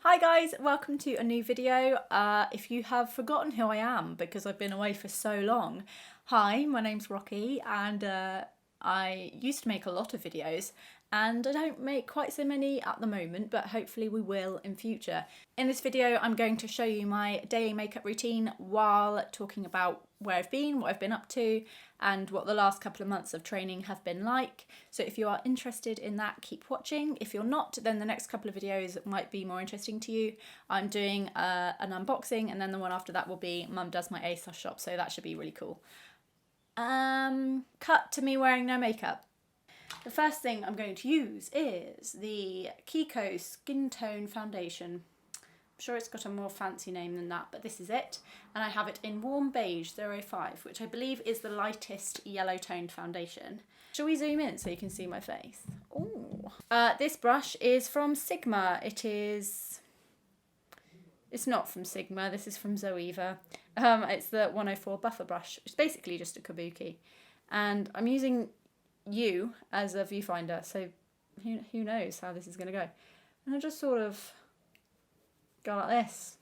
Hi guys, welcome to a new video. If you have forgotten who I am because I've been away for so long, hi, my name's Rocky and I used to make a lot of videos and I don't make quite so many at the moment, but hopefully we will in future. In this video I'm going to show you my daily makeup routine while talking about where I've been, what I've been up to, and what the last couple of months of training have been like. So if you are interested in that, keep watching. If you're not, then the next couple of videos might be more interesting to you. I'm doing an unboxing, and then the one after that will be Mum Does My ASOS Shop, so that should be really cool. Cut to me wearing no makeup. The first thing I'm going to use is the Kiko Skin Tone Foundation. I'm sure it's got a more fancy name than that, but this is it. And I have it in Warm Beige 05, which I believe is the lightest yellow toned foundation. Shall we zoom in so you can see my face? Ooh. This brush is from Sigma. It's not from Sigma, this is from Zoeva. It's the 104 buffer brush. It's basically just a kabuki. And I'm using you as a viewfinder, so who knows how this is going to go. And I just sort of go like this.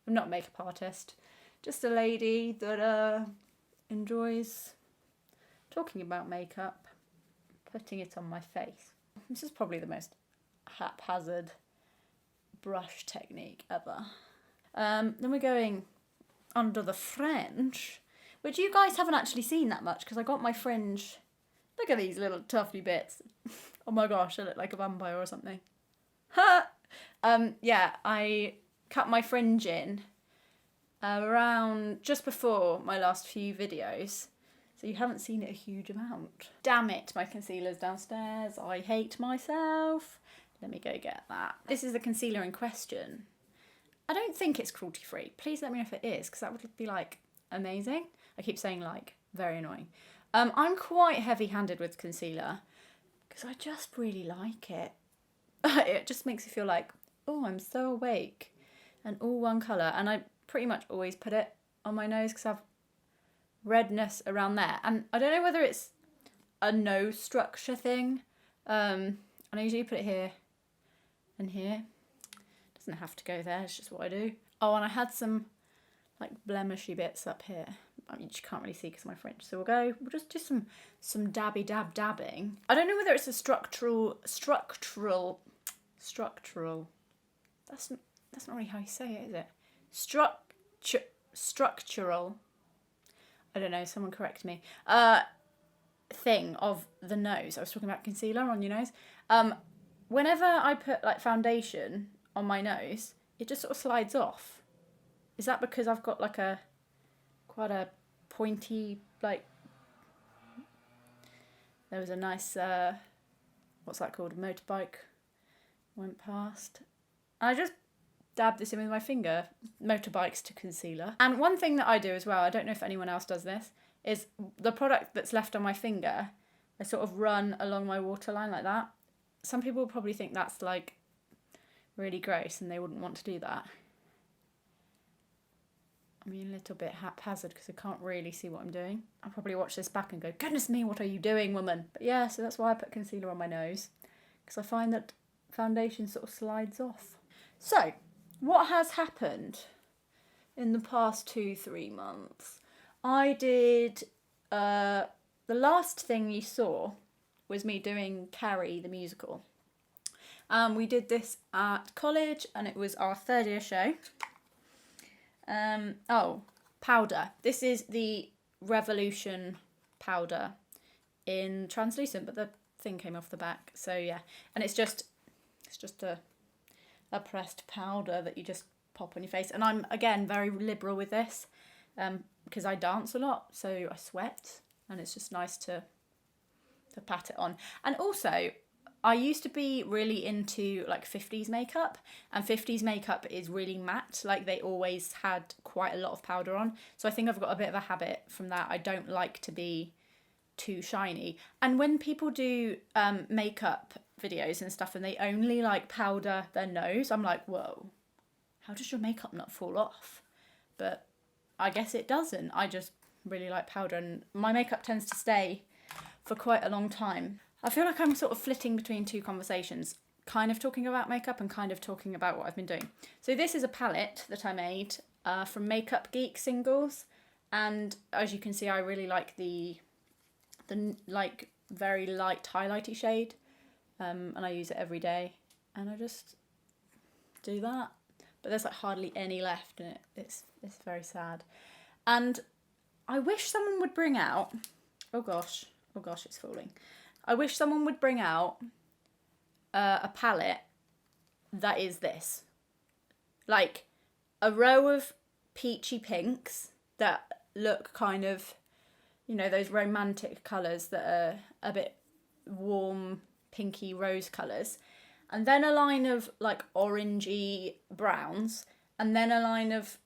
I'm not a makeup artist, just a lady that enjoys talking about makeup, putting it on my face. This is probably the most haphazard brush technique ever. Then we're going under the fringe, which you guys haven't actually seen that much because I got my fringe. Look at these little tuffy bits. Oh my gosh, I look like a vampire or something. Ha! Yeah, I cut my fringe in around just before my last few videos, so you haven't seen it a huge amount. Damn it, my concealer's downstairs. I hate myself. Let me go get that. This is the concealer in question. I don't think it's cruelty free. Please let me know if it is, because that would be like amazing. I keep saying like, very annoying. I'm quite heavy-handed with concealer because I just really like it. It just makes me feel like, oh, I'm so awake and all one colour. And I pretty much always put it on my nose because I have redness around there. And I don't know whether it's a nose structure thing. And I usually put it here and here. It doesn't have to go there, it's just what I do. Oh, and I had some like blemishy bits up here. I mean, you can't really see because of my fringe. So we'll just do some dabbing. I don't know whether it's a structural. That's not really how you say it, is it? Structural. I don't know, someone correct me. Thing of the nose. I was talking about concealer on your nose. Whenever I put like foundation on my nose, it just sort of slides off. Is that because I've got like quite a pointy, like, there was a nice, what's that called, a motorbike went past. I just dabbed this in with my finger, motorbikes to concealer. And one thing that I do as well, I don't know if anyone else does this, is the product that's left on my finger, I sort of run along my waterline like that. Some people would probably think that's like really gross and they wouldn't want to do that. I'm being a little bit haphazard because I can't really see what I'm doing. I'll probably watch this back and go, goodness me, what are you doing, woman? But yeah, so that's why I put concealer on my nose, because I find that foundation sort of slides off. So, what has happened in the past 2-3 months? I did, the last thing you saw was me doing Carrie the musical. We did this at college and it was our third year show. Powder. This is the Revolution powder in translucent, but the thing came off the back. So yeah, and it's just a pressed powder that you just pop on your face. And I'm again very liberal with this because I dance a lot, so I sweat, and it's just nice to pat it on. And also, I used to be really into like 50s makeup, and 50s makeup is really matte, like they always had quite a lot of powder on. So I think I've got a bit of a habit from that. I don't like to be too shiny. And when people do makeup videos and stuff and they only like powder their nose, I'm like, whoa, how does your makeup not fall off? But I guess it doesn't. I just really like powder, and my makeup tends to stay for quite a long time. I feel like I'm sort of flitting between two conversations kind of talking about makeup and kind of talking about what I've been doing. So this is a palette that I made from Makeup Geek Singles, and as you can see, I really like the like very light highlighty shade, and I use it every day, and I just do that. But there's like hardly any left, and it's very sad. And I wish someone would bring out, oh gosh, it's falling. I wish someone would bring out a palette that is this. Like a row of peachy pinks that look kind of, you know, those romantic colours that are a bit warm, pinky rose colours. And then a line of like orangey browns. And then a line of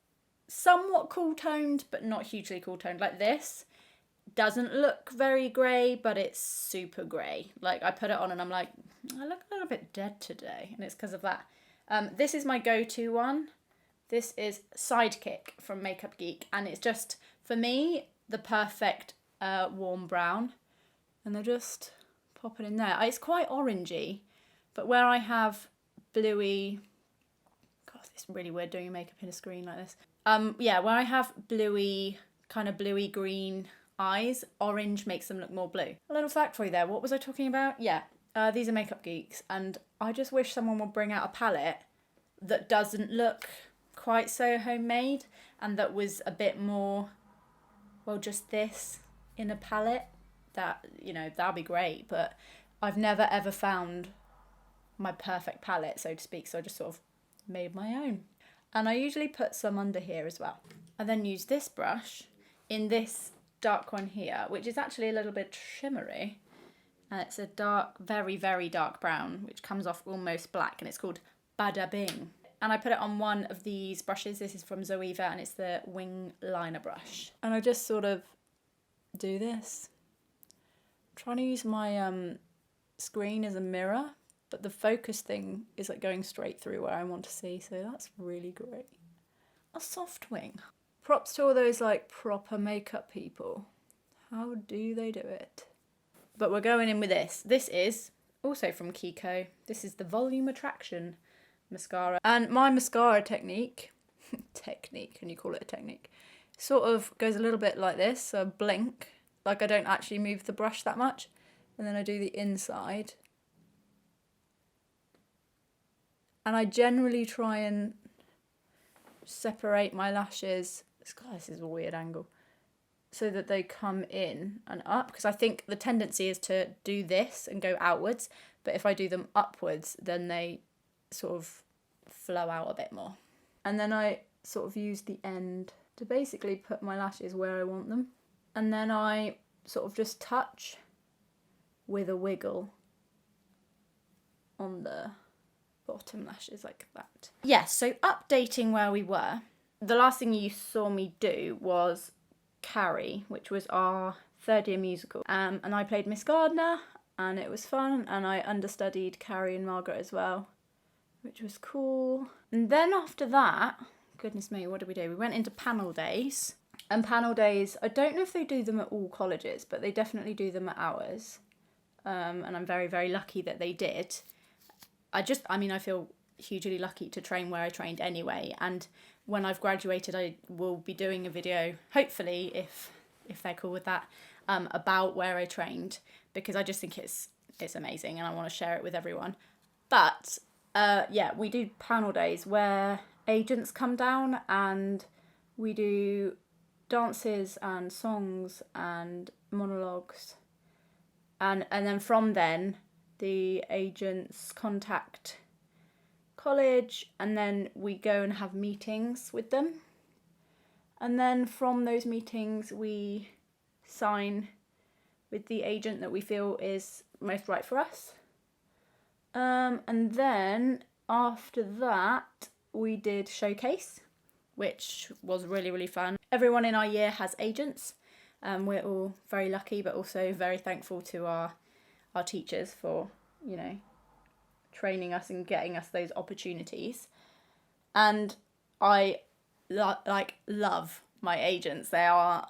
somewhat cool toned, but not hugely cool toned, like this. Doesn't look very grey, but it's super grey. Like I put it on and I'm like, I look a little bit dead today. And it's because of that. This is my go-to one. This is Sidekick from Makeup Geek. And it's just, for me, the perfect warm brown. And I just pop it in there. It's quite orangey. But where I have bluey... God, it's really weird doing makeup in a screen like this. Yeah, where I have bluey, kind of bluey green eyes, orange makes them look more blue. A little fact for you there. What was I talking about? Yeah, these are Makeup Geeks. And I just wish someone would bring out a palette that doesn't look quite so homemade and that was a bit more, well, just this in a palette. That, you know, that'd be great. But I've never ever found my perfect palette, so to speak. So I just sort of made my own. And I usually put some under here as well. I then use this brush in this dark one here, which is actually a little bit shimmery. And it's a dark, very, very dark brown, which comes off almost black, and it's called Bada Bing. And I put it on one of these brushes. This is from Zoeva, and it's the wing liner brush. And I just sort of do this. I'm trying to use my screen as a mirror, but the focus thing is like going straight through where I want to see, so that's really great. A soft wing. Props to all those like proper makeup people. How do they do it? But we're going in with this. This is also from Kiko. This is the Volume Attraction mascara. And my mascara technique, can you call it a technique? Sort of goes a little bit like this, so I blink. Like I don't actually move the brush that much. And then I do the inside. And I generally try and separate my lashes. God, this is a weird angle. So that they come in and up. Because I think the tendency is to do this and go outwards. But if I do them upwards, then they sort of flow out a bit more. And then I sort of use the end to basically put my lashes where I want them. And then I sort of just touch with a wiggle on the bottom lashes like that. Yes, so updating where we were, the last thing you saw me do was Carrie, which was our third year musical. And I played Miss Gardner, and it was fun, and I understudied Carrie and Margaret as well, which was cool. And then after that, goodness me, what did we do? We went into panel days. And panel days, I don't know if they do them at all colleges, but they definitely do them at ours. And I'm very, very lucky that they did. I feel hugely lucky to train where I trained anyway. And when I've graduated, I will be doing a video, hopefully, if they're cool with that, about where I trained, because I just think it's amazing and I want to share it with everyone. But yeah, we do panel days where agents come down and we do dances and songs and monologues. And then from then, the agents contact college, and then we go and have meetings with them. And then from those meetings, we sign with the agent that we feel is most right for us. And then after that, we did Showcase, which was really, really fun. Everyone in our year has agents. We're all very lucky, but also very thankful to our teachers for, you know, training us and getting us those opportunities. And I love my agents. They are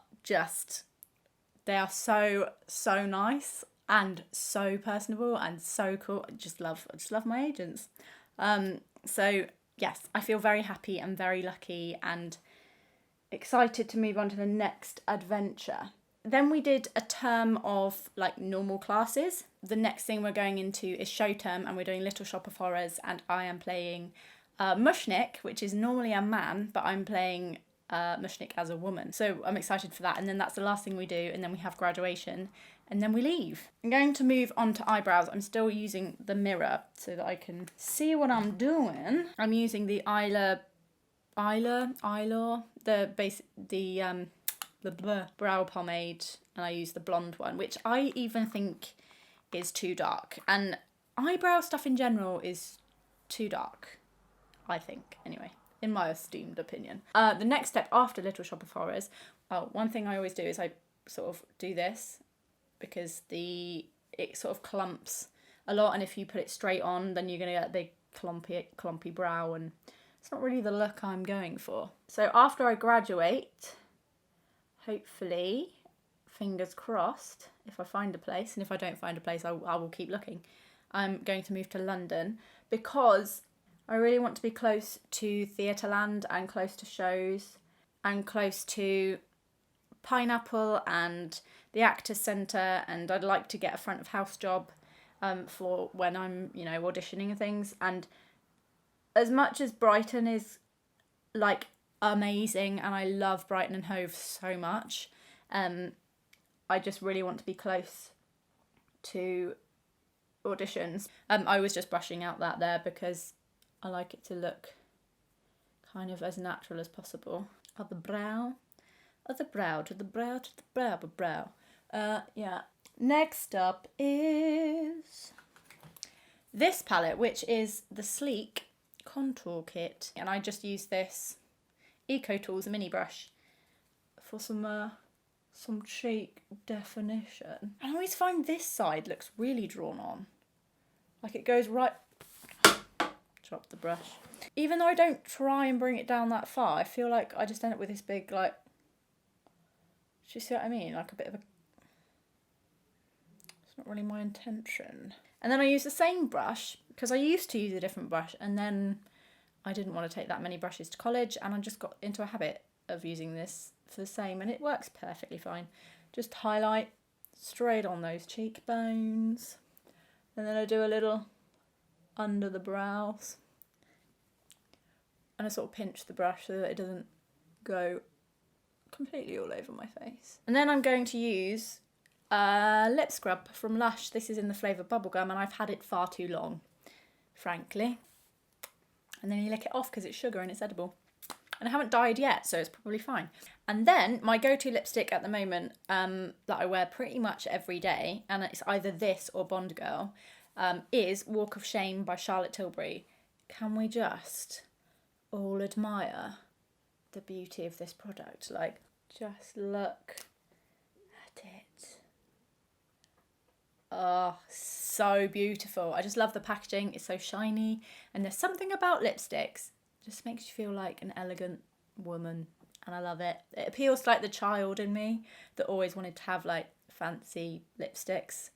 so nice. and so personable and so cool. I just love my agents. So yes, I feel very happy and very lucky and excited to move on to the next adventure. Then we did a term of like normal classes. The next thing we're going into is show term, and we're doing Little Shop of Horrors, and I am playing Mushnik, which is normally a man, but I'm playing Mushnik as a woman. So I'm excited for that. And then that's the last thing we do, and then we have graduation, and then we leave. I'm going to move on to eyebrows. I'm still using the mirror so that I can see what I'm doing. I'm using the the brow pomade, and I use the blonde one, which I even think is too dark. And eyebrow stuff in general is too dark, I think, anyway, in my esteemed opinion. The next step after Little Shop of Horrors, one thing I always do is I sort of do this, because it sort of clumps a lot, and if you put it straight on, then you're going to get a big clumpy brow, and it's not really the look I'm going for. So after I graduate, hopefully, fingers crossed, if I find a place, and if I don't find a place, I will keep looking, I'm going to move to London, because I really want to be close to Theatreland and close to shows and close to Pineapple and the Actors Centre, and I'd like to get a front of house job for when I'm, you know, auditioning and things. And as much as Brighton is like amazing, and I love Brighton and Hove so much, I just really want to be close to auditions. I was just brushing out that there because I like it to look kind of as natural as possible. Of the brow to the brow to the brow to the brow to brow. Yeah. Next up is this palette, which is the Sleek Contour Kit, and I just use this Eco Tools mini brush for some cheek definition. I always find this side looks really drawn on, like it goes right. Drop the brush. Even though I don't try and bring it down that far, I feel like I just end up with this big, like, do you see what I mean? Like a bit of a, it's not really my intention. And then I use the same brush, because I used to use a different brush, and then I didn't want to take that many brushes to college, and I just got into a habit of using this for the same, and it works perfectly fine. Just highlight straight on those cheekbones, and then I do a little under the brows, and I sort of pinch the brush so that it doesn't go completely all over my face. And then I'm going to use a lip scrub from Lush. This is in the flavour Bubblegum, and I've had it far too long, frankly. And then you lick it off because it's sugar and it's edible. And I haven't dyed yet, so it's probably fine. And then my go-to lipstick at the moment, that I wear pretty much every day, and it's either this or Bond Girl, is Walk of Shame by Charlotte Tilbury. Can we just all admire the beauty of this product? Like, just look at it. Oh, so beautiful. I just love the packaging. It's so shiny, and there's something about lipsticks just makes you feel like an elegant woman, and I love it. It appeals to like the child in me that always wanted to have like fancy lipsticks.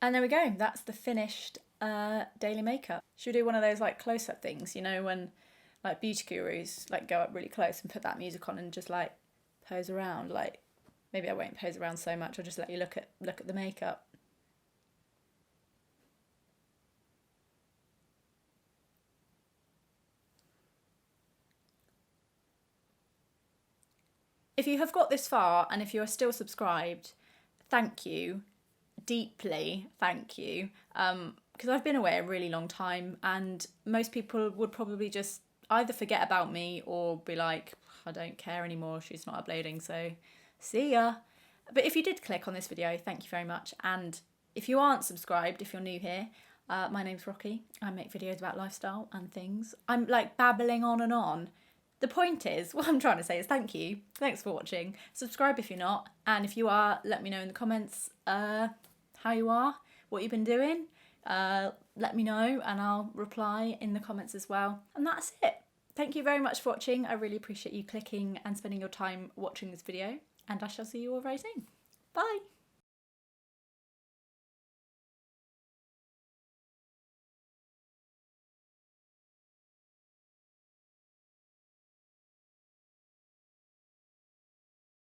And there we go, that's the finished daily makeup. Should we do one of those like close-up things, you know, when like beauty gurus like go up really close and put that music on and just like pose around? Like, maybe I won't pose around so much, I'll just let you look at the makeup. If you have got this far, and if you are still subscribed, thank you. Deeply thank you, because I've been away a really long time, and most people would probably just either forget about me or be like, I don't care anymore, she's not uploading, so see ya. But if you did click on this video, thank you very much. And if you aren't subscribed, if you're new here, my name's Rocky. I make videos about lifestyle and things. I'm like babbling on and on. The point is, what I'm trying to say is thank you. Thanks for watching. Subscribe if you're not, and if you are, let me know in the comments how you are, what you've been doing. Let me know, and I'll reply in the comments as well. And that's it. Thank you very much for watching. I really appreciate you clicking and spending your time watching this video, and I shall see you all very soon. Bye!